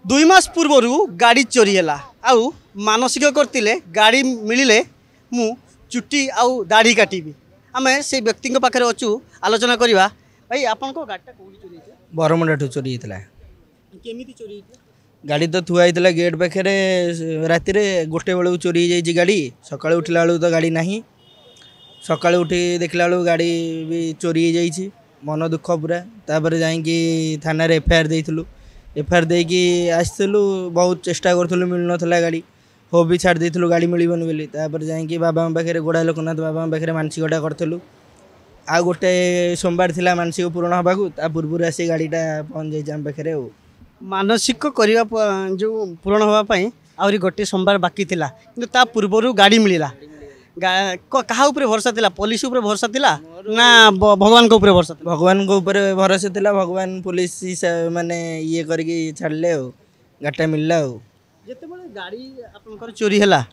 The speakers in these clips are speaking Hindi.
2 मास पूर्वर गाड़ी चोरी है आउ मानसिक करते गाड़ी मिले मु चुट्टी आउ दाढ़ी काटिबी आम से व्यक्ति पाखे अच्छु आलोचना करवा भाई आपण गाड़ीटा कौटी चोरी बरमुंडा ठू चोरी होता केमी चोरी गाड़ी तो थुआ होता गेट पाखे राति गोटे बेलू चोरी हो गाड़ी सका उठला बेलू तो गाड़ी नहीं सका उठी देखला बेलू गाड़ी भी चोरी हो जाइए मन दुख पूरा तापर जाकि थाना एफआईआर देइथिलु एफआईआर देकी आसलु बहुत चेष्टा करूँ मिल ना गाड़ी हो भी छाड़ देइथिलु गाड़ी मिलबन बोली तापर जाकि बाबा पाखे गोड़ा लोकनाथ बाबा पाखे मानसिकटा करूँ आ गोटे सोमवार थिला मानसिक पूरण होबाकू ता पूर्व आसी गाड़ीटा पहुँच जाइए आम पाखे मानसिक करने जो पूरण होगापाई आहरी गोटे सोमवार बाकी थिला किंतु ता पूर्वर गाड़ी मिलला क्या भरोसा थिला पुलिस ऊपर भरोसा थिला ना भगवान को ऊपर भरोसा थिला भगवान को ऊपर भरोसा थिला भगवान पुलिस माने ये करके छाड़ले गाड़ीटा मिलला जिते बड़े गाड़ी आपनकर चोरी हैला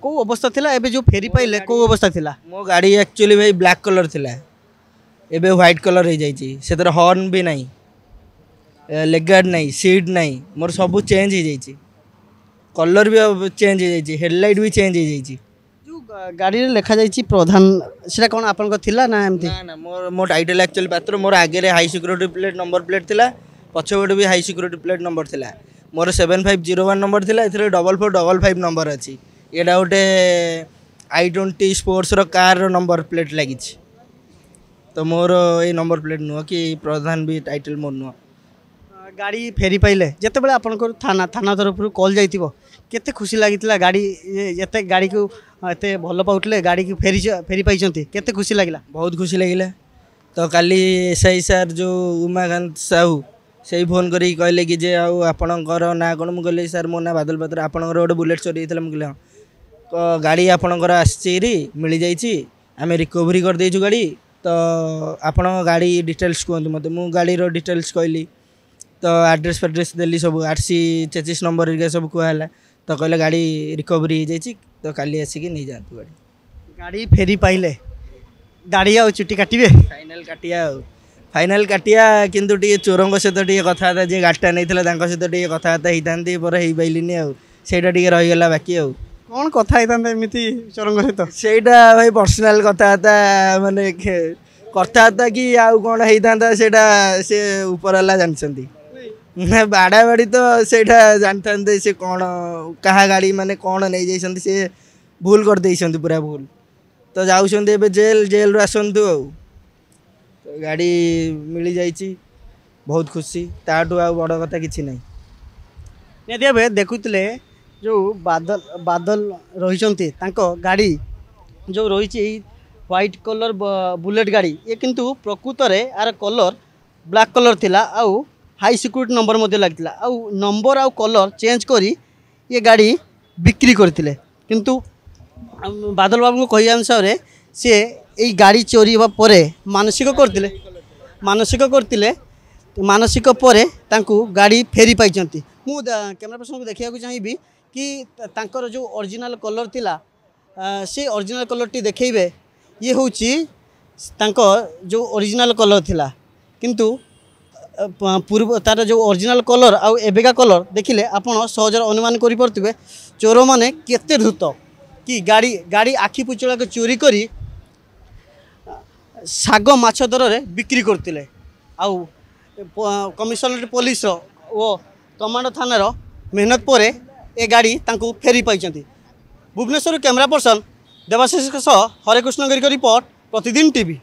को अवस्था थिला एबे जो फेरी पाइले को अवस्था थिला मो गाड़ी एक्चुअली भाई ब्लैक कलर थिला एबे व्हाइट कलर हो जाइए से हॉर्न भी नहीं लेग गार्ड नहीं सीट नहीं मोर सब चेंज हो जाइए कलर भी चेंज हो जाइए हेडलाइट भी चेंज हो जाइए गाड़ी रे लिखा जाइए प्रधान सेटा कौन आपन थिला ना एमती ना मोर मो टाइटल एक्चुअली पात्र मोर आगे high security plate number plate थिला पछपटे भी हाई सिक्योरिटी प्लेट नंबर थिला मोर 7501 नंबर थिला एथरे 4455 नंबर अच्छी एटा गोटे i20 स्पोर्ट्स रो कार रो नंबर प्लेट लगी तो मोर ये नंबर प्लेट नुह कि प्रधान भी टाइटल मोर नुह गाड़ी फेरी पाइले जिते बड़े आपन थाना थाना तरफ कॉल जाइए केते खुशी लगी गाड़ी ये गाड़ी को एत भल पाउले गाड़ी की फेरी फेरी पाई केते खुशी लगिला बहुत खुशी लगिला तो काली एसआई सार जो उमाकांत साहू से फोन करी कहले कि जे आपणकर ना कौन मुझे सार मो ना बादल पात्र आपणकर गोटे बुलेट चोरी होता मुझे गाड़ी आपणकर आसी मिल जाइए आम रिकवरी कर देचु गाड़ी तो आपण गाड़ी डिटेल्स कहतु मत मु गाड़ी डिटेल्स कहली तो एड्रेस फेड्रेस देली सब आरसी चेचिस नंबर इनका सब कहला तो कहले गाड़ी रिकवरी हो जाइए तो काली आसिक नहीं जातु गाड़ी गाड़ी फेरी पाइले दाढ़ी आ चुट्टी काटिबे फाइनाल काटिया किंतु टी चोरों सहित टी कथा जी गाड़ीटा नहीं सहित टी कथबार्ता होता पर हो पाइलिनी आईटा टी रहीगला बाकी कौन कथा एमती चोरों सहित सेटा भाई पर्सनाल कथबार्ता माने कथबार्ता कि आउ कौन होता से ऊपर वाला जानते ना बाड़ा बाड़ी तो सेटा जानते से कौन कहा गाड़ी माने कौन नहीं जाइए से भूल कर दे पूरा भूल तो जाऊँ जेल जेल आसतु तो गाड़ी मिल जाइए बहुत खुशी ताठू आ बड़ कथा कि नहीं निहती भाव देखुले जो बादल बादल रही गाड़ी जो रही व्हाइट कलर बुलेट गाड़ी ये किंतु प्रकृत में यार कलर ब्लैक कलर थिला आउ हाई सिक्योरिटी नंबर मध्य लगी आउ नंबर आउ कलर चेंज करी ये गाड़ी बिक्री करते किंतु बादल बाबू को कही अनुसार सी यही गाड़ी चोरी हवा पर मानसिक करते मानसिक पर गाड़ी फेरी पाई मु कैमरा पर्सन को देखा चाहिए कि तांकर जो ओरिजिनल कलर थिला से ओरिजिनल कलर टी देखेबे ये हूँ जो ओरिजिनल कलर थिला किंतु पूर्व तार जो ओरिजिनल कलर आउ एବେका कलर देखिले आपण सहज अनुमान करि परथिबे चोर माने केते धूत कि गाड़ी गाड़ी आखि पुचला को चोरी करी साग माछ दर रे बिक्री करतिले आउ कमिशनरेट पुलिस ओ कमांडो थानार मेहनत पर ए गाड़ी तांको फेरी पाई भुवनेश्वर कैमरा पर्सन देवाशीष हरे कृष्ण गिरी रिपोर्ट प्रतिदिन टीवी।